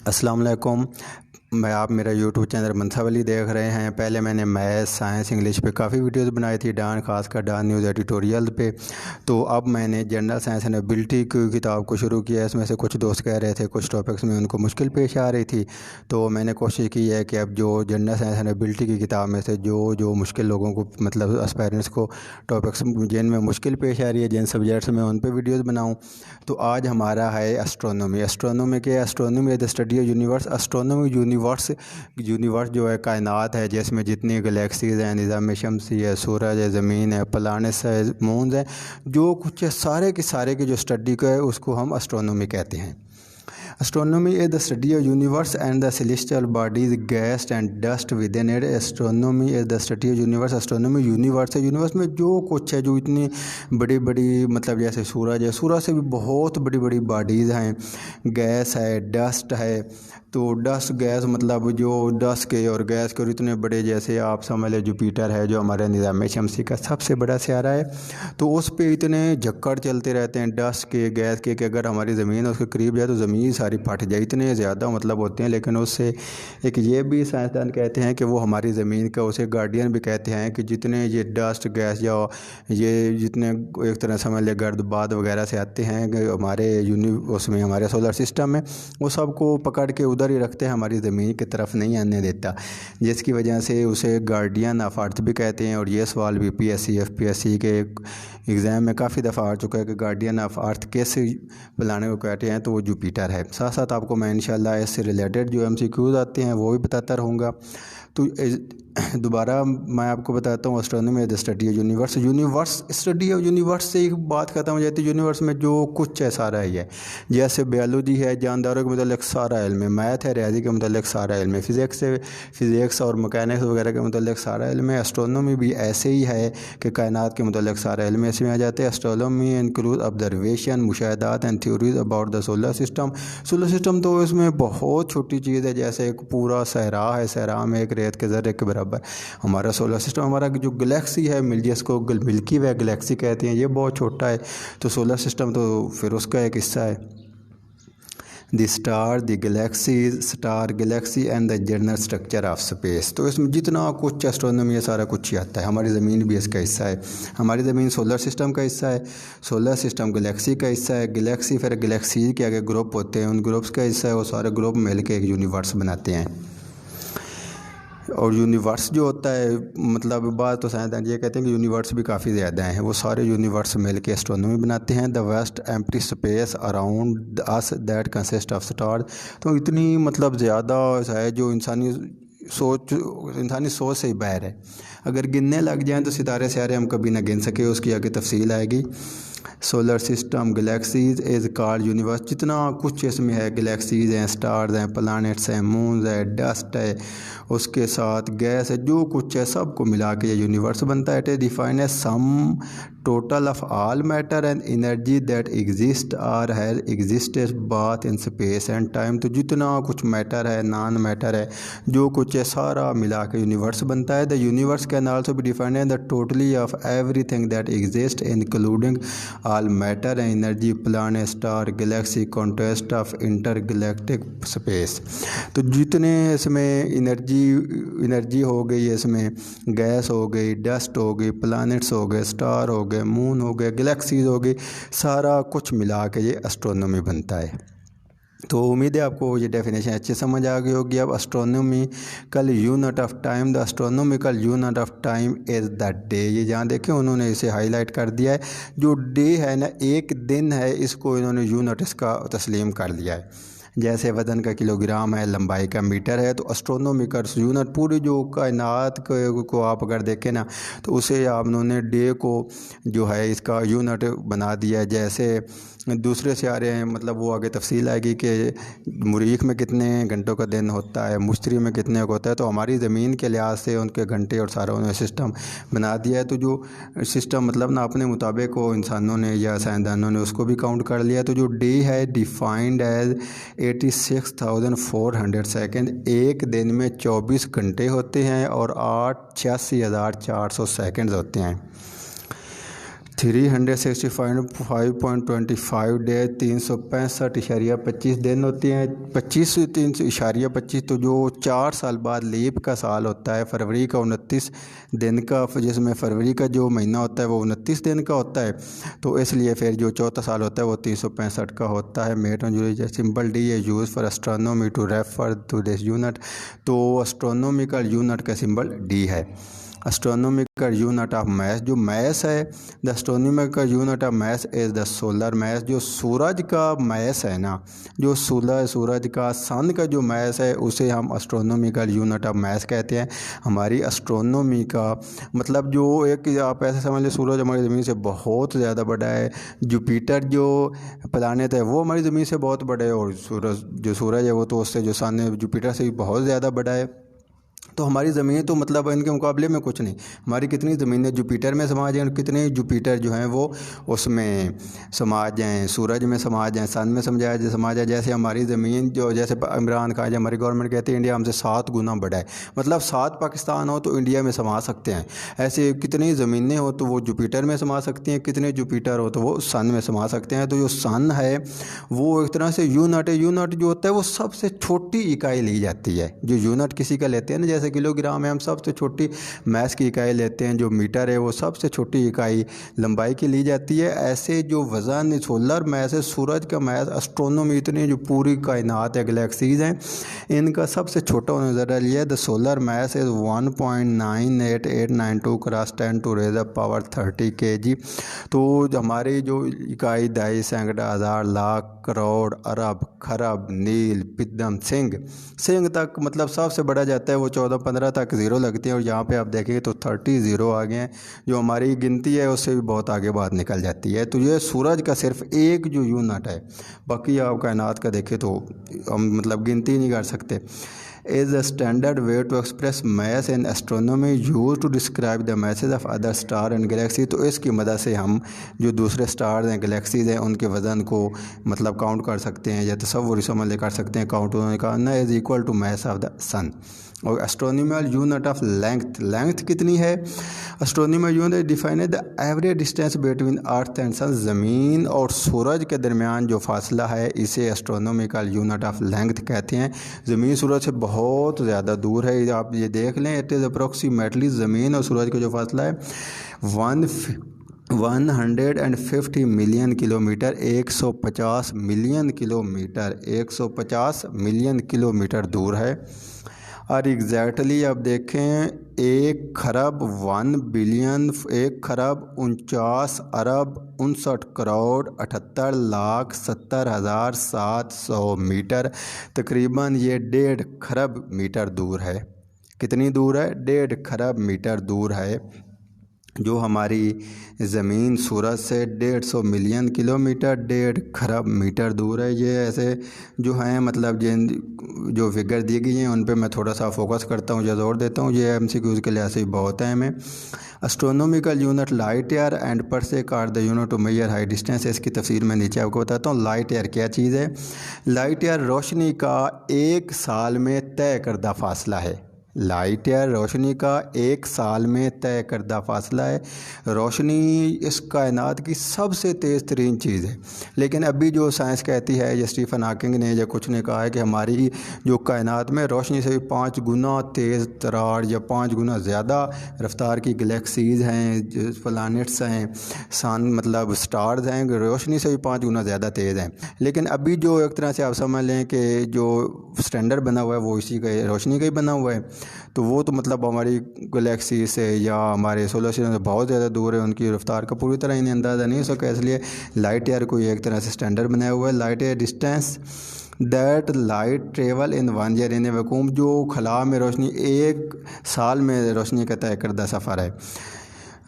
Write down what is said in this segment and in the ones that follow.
अस्सलाम वालेकुम। मैं आप मेरा यूट्यूब चैनल मंथाव अली देख रहे हैं। पहले मैंने मैथ साइंस इंग्लिश पे काफ़ी वीडियोस बनाई थी, डान खासकर डान न्यूज़ एडिटोरियल पे। तो अब मैंने जनरल साइंस एंड एबिलिटी की किताब को शुरू किया। इसमें से कुछ दोस्त कह रहे थे कुछ टॉपिक्स में उनको मुश्किल पेश आ रही थी, तो मैंने कोशिश की है कि अब जो जनरल साइंस एंड एबिलिटी की किताब में से जो जो मुश्किल लोगों को मतलब एस्पायरेंट्स को टॉपिक्स जिनमें मुश्किल पेश आ रही है, जिन सब्जेक्ट्स में उन पर वीडियोज़ बनाऊँ। तो आज हमारा है एस्ट्रोनॉमी। एस्ट्रोनॉमी के astronomy is the study of universe. Astronomy universe जो है कायनात है, जिसमें जितनी गैलेक्सीज हैं, निज़ाम शमसी है, सूरज है, ज़मीन है, प्लानेट्स है, मून्स हैं, जो कुछ है सारे के सारे की जो स्टडी का है उसको हम एस्ट्रोनॉमी कहते हैं। Astronomy is the study of universe and the celestial bodies, gas and dust within it. Astronomy is the study of universe. Astronomy universe है। यूनिवर्स में जो कुछ है, जो इतनी बड़ी बड़ी मतलब जैसे सूरज है, सूरज से भी बहुत बड़ी बड़ी बॉडीज़ हैं, गैस है, डस्ट है। तो डस्ट गैस मतलब जो डस्ट के और गैस के और इतने बड़े, जैसे आप समझ लें जुपिटर है जो हमारे निज़ाम शमसी का सबसे बड़ा सियारा है, तो उस पे इतने झक्कड़ चलते रहते हैं डस्ट के गैस के कि अगर हमारी ज़मीन उसके करीब जाए तो ज़मीन सारी फट जाए, इतने ज़्यादा मतलब होते हैं। लेकिन उससे एक ये भी साइंसदान कहते हैं कि वो हमारी ज़मीन का उसे गार्डियन भी कहते हैं कि जितने ये डस्ट गैस या ये जितने एक तरह समझ ले गर्द बाद वगैरह से आते हैं हमारे उसमें हमारे सोलर सिस्टम में, वो सबको पकड़ के उधर ही रखते हैं, हमारी ज़मीन की तरफ नहीं आने देता, जिसकी वजह से उसे गार्डियन ऑफ अर्थ भी कहते हैं। और ये सवाल भी पीएससी एफपीएससी के एग्ज़ाम में काफ़ी दफ़ा आ चुका है कि गार्डियन ऑफ अर्थ कैसे बुलाने को कहते हैं, तो वो जुपिटर है। साथ साथ आपको मैं इंशाल्लाह इससे रिलेटेड जो एमसीक्यूज़ आते हैं वो भी बताता रहूँगा। तो दोबारा मैं आपको बताता हूँ, astronomy is the study of universe. Universe study of universe से एक बात खत्म हो जाती है। यूनिवर्स में जो कुछ है सारा ही है, जैसे बायोलॉजी है, जानदारों के मतलब सारा इल्म है, मैथ है, रियाजी के मतलब सारा इल्म है, फिज़िक्स और मैकेनिक्स वगैरह के मतलब सारा इल्म है। एस्ट्रोनॉमी भी ऐसे ही है कि कायनात के मतलब सारा इल्म इसमें आ जाते हैं। एस्ट्रोनॉमी इंक्लूड ऑब्जर्वेशन, मुशाहदात and theories about the solar system. Solar system तो इसमें बहुत छोटी चीज़ है, जैसे एक पूरा सहरा है, सहरा में एक रेत के ज़र्रे के बराबर हमारा सोलर सिस्टम। हमारा जो गैलेक्सी है जिसको मिल्की वे गैलेक्सी कहते हैं, ये बहुत छोटा है। तो सोलर सिस्टम तो फिर उसका एक हिस्सा है। The star, the galaxies, star Galaxy and the general structure of space. तो इसमें जितना कुछ एस्ट्रोनॉमी है सारा कुछ ही आता है। हमारी ज़मीन भी इसका हिस्सा है। हमारी ज़मीन सोलर सिस्टम का हिस्सा है, सोलर सिस्टम गैलेक्सी का हिस्सा है, गैलेक्सी फिर गैलेक्सी के आगे ग्रुप होते हैं, उन ग्रुप्स का हिस्सा है। वो सारे ग्रुप मिल के एक यूनिवर्स बनाते हैं। और यूनिवर्स जो होता है मतलब बात तो साइंसदान ये कहते हैं कि यूनिवर्स भी काफ़ी ज़्यादा हैं, वो सारे यूनिवर्स मिल के एस्ट्रोनॉमी बनाते हैं। The vast empty space around us that consist of stars. तो इतनी मतलब ज़्यादा है जो इंसानी सोच से ही बाहर है। अगर गिनने लग जाएं तो सितारे सारे हम कभी ना गिन सके, उसकी आगे तफसील आएगी। Solar system galaxies is called universe. जितना कुछ इसमें है, गैलेक्सीज हैं, स्टार्स हैं, प्लैनेट्स हैं, मून्स है, डस्ट है, उसके साथ गैस है, जो कुछ है सबको मिला के ये यूनिवर्स बनता है। It is defined as sum total of all matter and energy that exist or has existed both in space and time. तो जितना कुछ मैटर है, नॉन मैटर है, जो कुछ है सारा मिला के यूनिवर्स बनता है। The universe can also be defined as the totality of everything that exist including all matter and energy, planet, star, galaxy, contents of intergalactic space. तो जितने इसमें एनर्जी हो गई, इसमें गैस हो गई, डस्ट हो गई, प्लैनेट्स हो गए, स्टार हो गए, मून हो गए, गैलेक्सीज हो गई, सारा कुछ मिला के ये एस्ट्रोनॉमी बनता है। तो उम्मीद है आपको ये डेफिनेशन अच्छे समझ आ गई होगी। अब astronomical unit of time, the astronomical unit of time is the day. ये जहाँ देखें उन्होंने इसे हाईलाइट कर दिया है। जो डे है ना, एक दिन है, इसको इन्होंने यूनिट इसका तस्लीम कर लिया है। जैसे वज़न का किलोग्राम है, लंबाई का मीटर है, तो एस्ट्रोनॉमिकल यूनिट पूरी जो कायनात को आप अगर देखें ना, तो उसे आप उन्होंने डे को जो है इसका यूनिट बना दिया है। जैसे दूसरे सियारे हैं, मतलब वो आगे तफसील आएगी कि मरीख में कितने घंटों का दिन होता है, मुश्तरी में कितने का होता है। तो हमारी ज़मीन के लिहाज से उनके घंटे और सारा उन्होंने सिस्टम बना दिया है। तो जो सिस्टम मतलब ना अपने मुताबिक को इंसानों ने या साइंसदानों ने उसको भी काउंट कर लिया। तो जो डे है डिफाइंड एज 86,400 सेकेंड। एक दिन में 24 घंटे होते हैं और 86,400 सेकेंड्स होते हैं। 365.25 डे 365.25 दिन होती हैं। 25 तो जो 4 साल बाद लीप का साल होता है, फरवरी का 29 दिन का, जिसमें फरवरी का जो महीना होता है वो 29 दिन का होता है, तो इसलिए फिर जो चौथा साल होता है वो 365 का होता है। मेट ऑन सिंपल डी है use for astronomy to refer to this unit, तो एस्ट्रोनॉमिकल यूनिट का सिंबल डी है। एस्ट्रोनॉमिकल यूनिट ऑफ मैस, जो मैस है, the astronomical unit of mass is the solar mass. जो सूरज का मैस है ना, जो सूरज का सन का जो मैस है उसे हम एस्ट्रोनॉमिकल यूनिट ऑफ मैस कहते हैं। हमारी एस्ट्रोनॉमी का मतलब जो एक आप ऐसे समझ लें, सूरज हमारी ज़मीन से बहुत ज़्यादा बड़ा है, जुपिटर जो प्लानेट है वो हमारी ज़मीन से बहुत बड़ा है, और सूरज है वो तो उससे जो सन है जुपिटर से भी बहुत ज़्यादा बड़ा है। तो हमारी ज़मीन तो मतलब इनके मुकाबले में कुछ नहीं। हमारी कितनी ज़मीनें जुपिटर में समा जाएँ और कितने जुपिटर जो हैं वो उसमें समा जाएँ, सूरज में समा जाएँ, सन में समा जाए। जैसे हमारी ज़मीन जो, जैसे इमरान खान जो हमारी गवर्नमेंट कहती है इंडिया हमसे 7 गुना बड़ा है, मतलब 7 पाकिस्तान हो तो इंडिया में समा सकते हैं। ऐसे कितनी ज़मीनें हो तो वो जुपिटर में समा सकती हैं, कितने जुपिटर हो तो वो सन में समा सकते हैं। तो जो सन है वो एक तरह से यूनिट है। यूनिट जो होता है वो सबसे छोटी इकाई ली जाती है। जो यूनिट किसी का लेते हैं ना, जैसे किलोग्राम है, हम सबसे छोटी मैस की इकाई लेते हैं। जो मीटर है वो सबसे छोटी इकाई लंबाई की ली जाती है। ऐसे जो वज़न सोलर मैस है, सूरज का मैस, एस्ट्रोनॉमी, इतनी जो पूरी कायनात है, गैलेक्सीज हैं, इनका सबसे छोटा उन्होंने ज़रा लिया है। The solar mass is 1.98892 cross 10 to raise up power 30 kg। तो हमारी जो इकाई दहाई, सैकड़ा, हज़ार, लाख, करोड़, अरब, खरब, नील, पिदम, सिंह तक मतलब सबसे बड़ा जाता है वो 14-15 तक ज़ीरो लगती है, और यहाँ पे आप देखेंगे तो 30 ज़ीरो आ गए हैं। जो हमारी गिनती है उससे भी बहुत आगे बात निकल जाती है। तो ये सूरज का सिर्फ एक जो यूनिट है, बाकी आप कायनात का देखें तो हम मतलब गिनती नहीं कर सकते। is a standard way to express mass in astronomy used to describe the masses of other star and galaxy। तो इसकी मदद से हम जो दूसरे स्टार्स हैं, गैलेक्सीज हैं, उनके वज़न को मतलब काउंट कर सकते हैं या तसव्वुर समझ कर सकते हैं। काउंट उन्होंने कहा ना is equal to mass of the sun. और एस्ट्रोनॉमिकल यूनिट ऑफ लेंथ कितनी है? Astronomical unit define the average distance between earth and sun. ज़मीन और सूरज के दरमियान जो फासला है इसे एस्ट्रोनॉमिकल यूनिट ऑफ लेंथ कहते हैं। ज़मीन सूरज से बहुत ज़्यादा दूर है, आप ये देख लें। इट इज़ अप्रोक्सीमेटली ज़मीन और सूरज का जो फासला है 150 million kilometre, 150 million kilometre, 150 million kilometre दूर है। और एग्जैक्टली आप देखें 1 खरब 1 बिलियन, 1 खरब 49 अरब 59 करोड़ 78 लाख 70,700 मीटर, तकरीबन ये 1.5 खरब मीटर दूर है। कितनी दूर है? 1.5 खरब मीटर दूर है जो हमारी ज़मीन सूरज से 150 मिलियन किलोमीटर, 1.5 खरब मीटर दूर है। ये ऐसे जो हैं मतलब जिन जो फिगर दी गई हैं उन पे मैं थोड़ा सा फोकस करता हूँ या जोर देता हूँ। ये MCQs के लिए ऐसे ही बहुत है हमें। Astronomical unit light year and parsec are the unit to measure high distance. इसकी तफसीर मैं नीचे आपको बताता हूँ। लाइट ईयर क्या चीज़ है? लाइट ईयर रोशनी का 1 साल में तय करदा फासला है। लाइट ईयर रोशनी का 1 साल में तय करदा फासला है। रोशनी इस कायनात की सबसे तेज़ तरीन चीज़ है, लेकिन अभी जो साइंस कहती है, या स्टीफन हॉकिंग ने या कुछ ने कहा है कि हमारी जो कायनात में रोशनी से भी 5 गुना तेज़ तरार या 5 गुना ज़्यादा रफ्तार की गैलेक्सीज़ हैं, जो प्लैनेट्स हैं, सन मतलब स्टार्स हैं, रोशनी से भी 5 गुना ज़्यादा तेज़ हैं। लेकिन अभी जो एक तरह से आप समझ लें कि जो स्टैंडर्ड बना हुआ है वो इसी का रोशनी का ही बना हुआ है। तो वो तो मतलब हमारी गैलेक्सी से या हमारे सोलर सिस्टम से बहुत ज़्यादा दूर है, उनकी रफ्तार का पूरी तरह इन्हें अंदाज़ा नहीं हो सका। इसलिए लाइट ईयर को एक तरह से स्टैंडर्ड बनाया हुआ है। Light year distance that light travel in 1 year in A vacuum. जो खला में रोशनी 1 साल में रोशनी का तय करदा सफ़र है।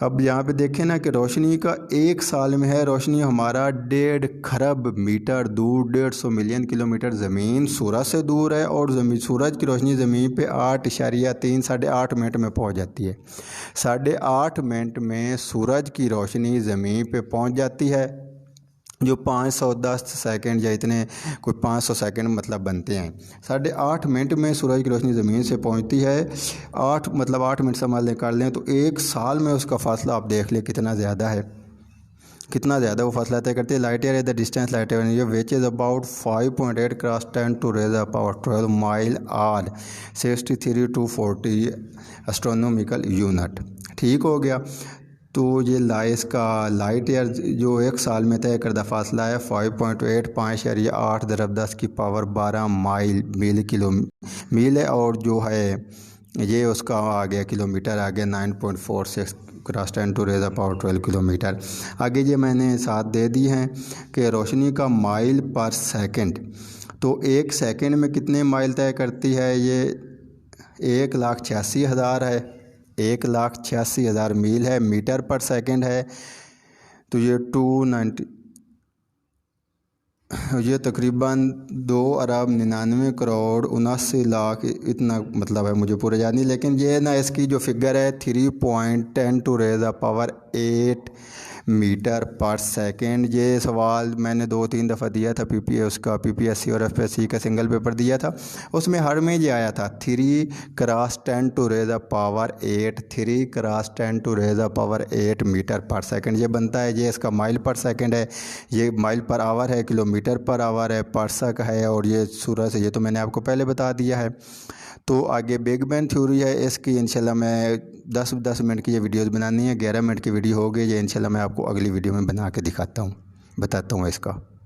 अब यहाँ पे देखें ना कि रोशनी का 1 साल में है, रोशनी हमारा 1.5 खरब मीटर दूर, 150 मिलियन किलोमीटर ज़मीन सूरज से दूर है, और सूरज की रोशनी ज़मीन पे 8.3 साढ़े 8 मिनट में पहुँच जाती है। 8.5 मिनट में सूरज की रोशनी ज़मीन पे पहुँच जाती है, जो 510 सेकंड या इतने कोई 500 सेकंड मतलब बनते हैं। 8.5 मिनट में सूरज की रोशनी ज़मीन से पहुंचती है। 8 मिनट से मान निकाल लें तो 1 साल में उसका फासला आप देख लें कितना ज़्यादा है। कितना ज़्यादा वो फासला तय करती है। Light year is the distance light year which is about 5.8 cross 10 to raise power 12 mile और 63 to 40 एस्ट्रोनॉमिकल यूनिट। ठीक हो गया। तो ये इसका लाइट ईयर जो एक साल में तय करदा फासला है 5.8 5.8 × 10 की पावर 12 मील है। और जो है ये उसका आ गया किलोमीटर आ गया 9.46 cross 10 to raise power 12 kilometre. आगे ये मैंने साथ दे दी हैं कि रोशनी का माइल पर सेकंड, तो एक सेकंड में कितने माइल तय करती है ये 1,86,000 है। 1,86,000 मील है। मीटर पर सेकंड है तो ये 290, ये तकरीबन 2,99,79,00,000 इतना मतलब है, मुझे पूरा याद नहीं। लेकिन ये ना इसकी जो फिगर है 3.10 टू रेज पावर 8 मीटर पर सेकंड। ये सवाल मैंने 2-3 दफ़ा दिया था उसका PPSC और FSC का सिंगल पेपर दिया था, उसमें हर में ये आया था 3 × 10 to raise power 8 3 × 10 to raise power 8 metre पर सेकंड ये बनता है। ये इसका माइल पर सेकंड है, ये माइल पर आवर है, किलोमीटर पर आवर है, परसक है, और ये सूरज है। ये तो मैंने आपको पहले बता दिया है। तो आगे बिग बैंग थ्योरी है, इसकी इंशाल्लाह मैं 10 मिनट की ये वीडियोस बनानी है। 11 मिनट की वीडियो हो गई, ये इंशाल्लाह मैं आपको अगली वीडियो में बना के दिखाता हूँ, बताता हूँ इसका।